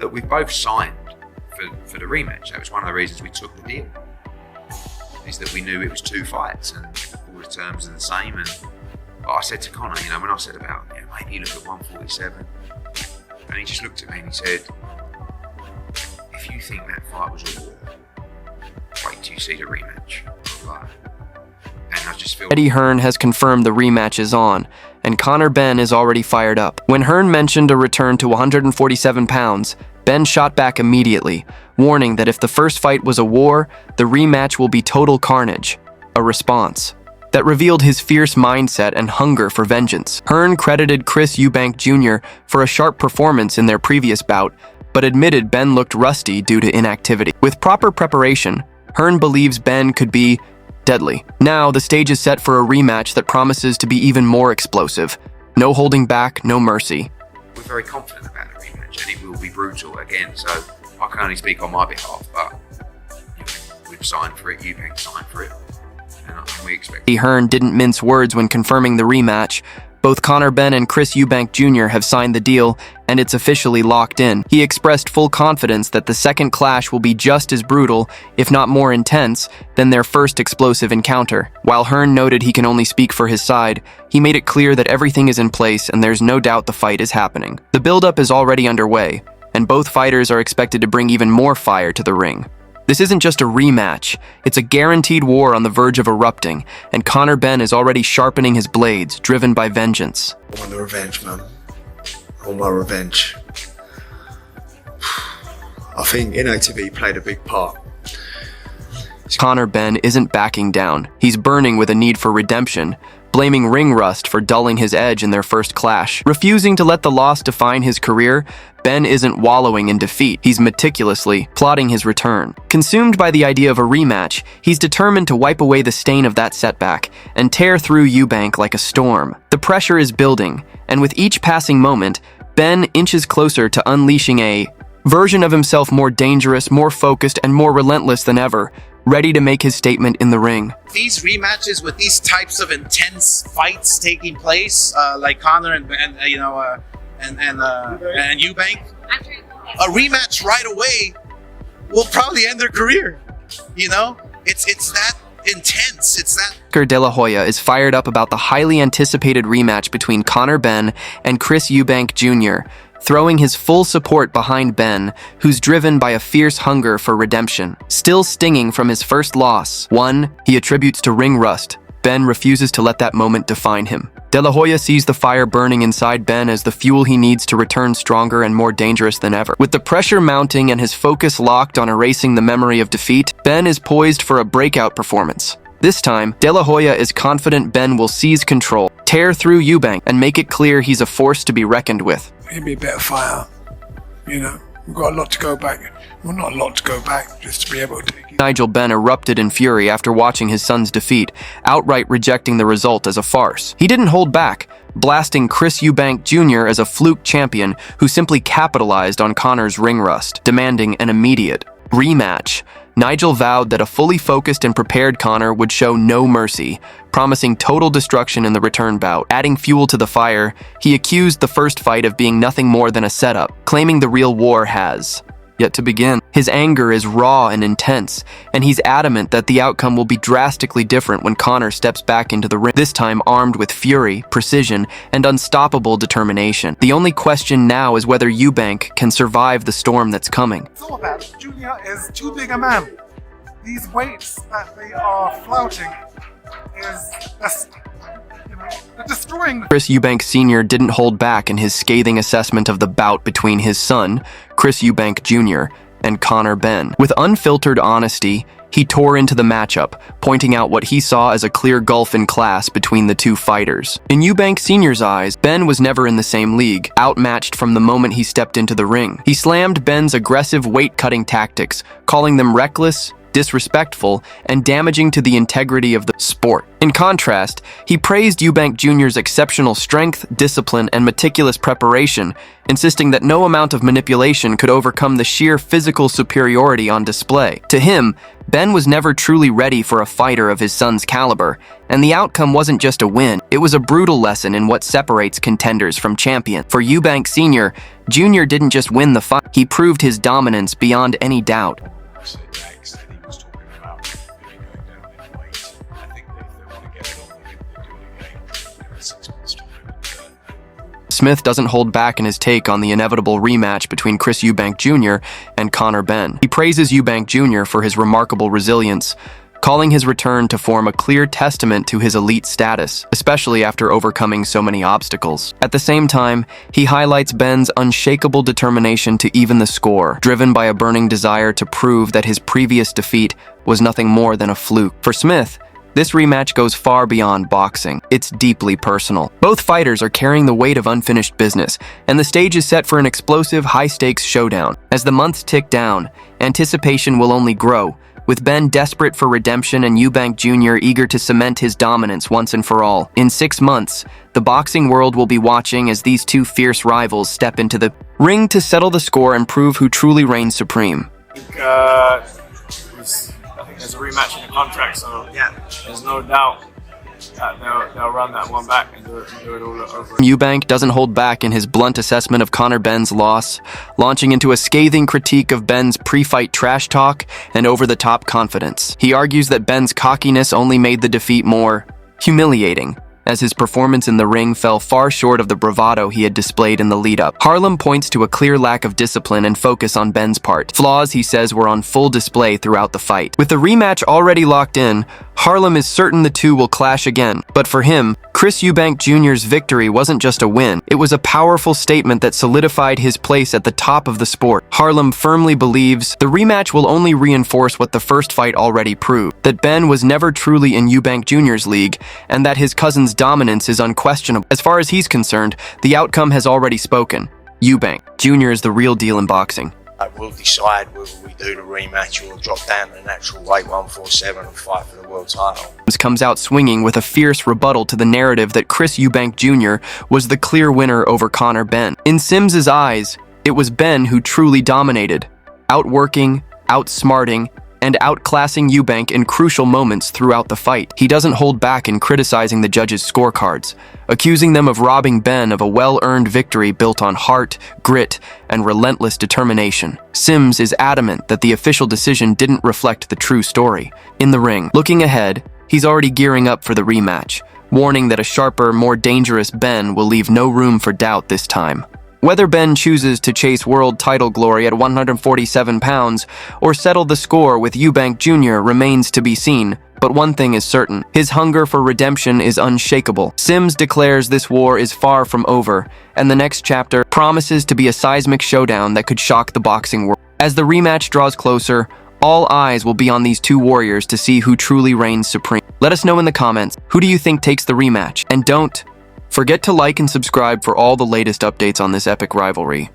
that we both signed for the rematch. That was one of the reasons we took the deal, is that we knew it was 2 fights and all the terms are the same. And I said to Conor, when I said about, maybe look at 147, and he just looked at me and he said, if you think that fight was a war, wait till you see the rematch. And I just feel Eddie Hearn has confirmed the rematch is on, and Conor Benn is already fired up. When Hearn mentioned a return to 147 pounds, Benn shot back immediately, warning that if the first fight was a war, the rematch will be total carnage. A response that revealed his fierce mindset and hunger for vengeance. Hearn credited Chris Eubank Jr. for a sharp performance in their previous bout, but admitted Benn looked rusty due to inactivity. With proper preparation, Hearn believes Benn could be deadly. Now, the stage is set for a rematch that promises to be even more explosive. No holding back, no mercy. We're very confident about the rematch, and it will be brutal again, so I can only speak on my behalf, but we've signed for it, Eubank signed for it, and we expect Eddie Hearn didn't mince words when confirming the rematch. Both Conor Benn and Chris Eubank Jr. have signed the deal, and it's officially locked in. He expressed full confidence that the second clash will be just as brutal, if not more intense, than their first explosive encounter. While Hearn noted he can only speak for his side, he made it clear that everything is in place and there's no doubt the fight is happening. The build-up is already underway, and both fighters are expected to bring even more fire to the ring. This isn't just a rematch, it's a guaranteed war on the verge of erupting, and Conor Benn is already sharpening his blades, driven by vengeance. I want the revenge, man. I want my revenge. I think inactivity played a big part. Conor Benn isn't backing down. He's burning with a need for redemption, blaming ring rust for dulling his edge in their first clash. Refusing to let the loss define his career, Benn isn't wallowing in defeat. He's meticulously plotting his return. Consumed by the idea of a rematch, he's determined to wipe away the stain of that setback and tear through Eubank like a storm. The pressure is building, and with each passing moment, Benn inches closer to unleashing a version of himself more dangerous, more focused, and more relentless than ever, ready to make his statement in the ring. These rematches with these types of intense fights taking place, like Conor and Eubank, a rematch right away will probably end their career. It's that intense. It's that. Oscar De La Hoya is fired up about the highly anticipated rematch between Conor Benn and Chris Eubank Jr., throwing his full support behind Benn, who's driven by a fierce hunger for redemption. Still stinging from his first loss, one he attributes to ring rust, Benn refuses to let that moment define him. De La Hoya sees the fire burning inside Benn as the fuel he needs to return stronger and more dangerous than ever. With the pressure mounting and his focus locked on erasing the memory of defeat, Benn is poised for a breakout performance. This time, De La Hoya is confident Benn will seize control, tear through Eubank, and make it clear he's a force to be reckoned with. He'd be a better fighter. We've got a lot to go back. Well, not a lot to go back, just to be able to take it. Nigel Benn erupted in fury after watching his son's defeat, outright rejecting the result as a farce. He didn't hold back, blasting Chris Eubank Jr. as a fluke champion who simply capitalized on Conor's ring rust, demanding an immediate rematch. Nigel vowed that a fully focused and prepared Conor would show no mercy, promising total destruction in the return bout. Adding fuel to the fire, he accused the first fight of being nothing more than a setup, claiming the real war has yet to begin. His anger is raw and intense, and he's adamant that the outcome will be drastically different when Conor steps back into the ring, this time armed with fury, precision, and unstoppable determination. The only question now is whether Eubank can survive the storm that's coming. It's all about Junior is too big a man. These weights that they are flouting they're destroying. Chris Eubank Sr. didn't hold back in his scathing assessment of the bout between his son, Chris Eubank Jr., and Conor Benn. With unfiltered honesty, he tore into the matchup, pointing out what he saw as a clear gulf in class between the two fighters. In Eubank Sr.'s eyes, Benn was never in the same league, outmatched from the moment he stepped into the ring. He slammed Benn's aggressive weight-cutting tactics, calling them reckless, disrespectful, and damaging to the integrity of the sport. In contrast, he praised Eubank Jr.'s exceptional strength, discipline, and meticulous preparation, insisting that no amount of manipulation could overcome the sheer physical superiority on display. To him, Benn was never truly ready for a fighter of his son's caliber, and the outcome wasn't just a win, it was a brutal lesson in what separates contenders from champions. For Eubank Sr., Jr. didn't just win the fight, he proved his dominance beyond any doubt. Eddie was talking about going down in weight. I think if they want to get it on, they can do it again in 6 months' time. Smith doesn't hold back in his take on the inevitable rematch between Chris Eubank Jr. and Conor Benn. He praises Eubank Jr. for his remarkable resilience, calling his return to form a clear testament to his elite status, especially after overcoming so many obstacles. At the same time, he highlights Benn's unshakable determination to even the score, driven by a burning desire to prove that his previous defeat was nothing more than a fluke. For Smith, this rematch goes far beyond boxing. It's deeply personal. Both fighters are carrying the weight of unfinished business, and the stage is set for an explosive, high-stakes showdown. As the months tick down, anticipation will only grow, with Benn desperate for redemption and Eubank Jr. eager to cement his dominance once and for all. In 6 months, the boxing world will be watching as these two fierce rivals step into the ring to settle the score and prove who truly reigns supreme. I think there's a rematch in the contract, so there's no doubt that they'll run that one back and do it all over. Eubank doesn't hold back in his blunt assessment of Conor Benn's loss, launching into a scathing critique of Benn's pre-fight trash talk and over-the-top confidence. He argues that Benn's cockiness only made the defeat more humiliating, as his performance in the ring fell far short of the bravado he had displayed in the lead-up. Harlem points to a clear lack of discipline and focus on Benn's part. Flaws, he says, were on full display throughout the fight. With the rematch already locked in, Harlem is certain the two will clash again. But for him, Chris Eubank Jr.'s victory wasn't just a win. It was a powerful statement that solidified his place at the top of the sport. Harlem firmly believes the rematch will only reinforce what the first fight already proved, that Benn was never truly in Eubank Jr.'s league, and that his cousin's dominance is unquestionable. As far as he's concerned, the outcome has already spoken. Eubank Jr. is the real deal in boxing. We'll decide whether we do the rematch or drop down to the natural weight 147 and fight for the world title. Comes out swinging with a fierce rebuttal to the narrative that Chris Eubank Jr. was the clear winner over Conor Benn. In Sims's eyes, it was Benn who truly dominated, outworking, outsmarting, and outclassing Eubank in crucial moments throughout the fight. He doesn't hold back in criticizing the judges' scorecards, accusing them of robbing Benn of a well-earned victory built on heart, grit, and relentless determination. Sims is adamant that the official decision didn't reflect the true story. In the ring, looking ahead, he's already gearing up for the rematch, warning that a sharper, more dangerous Benn will leave no room for doubt this time. Whether Benn chooses to chase world title glory at 147 pounds or settle the score with Eubank Jr. remains to be seen, but one thing is certain, his hunger for redemption is unshakable. Sims declares this war is far from over, and the next chapter promises to be a seismic showdown that could shock the boxing world. As the rematch draws closer, all eyes will be on these two warriors to see who truly reigns supreme. Let us know in the comments, who do you think takes the rematch? And don't forget to like and subscribe for all the latest updates on this epic rivalry.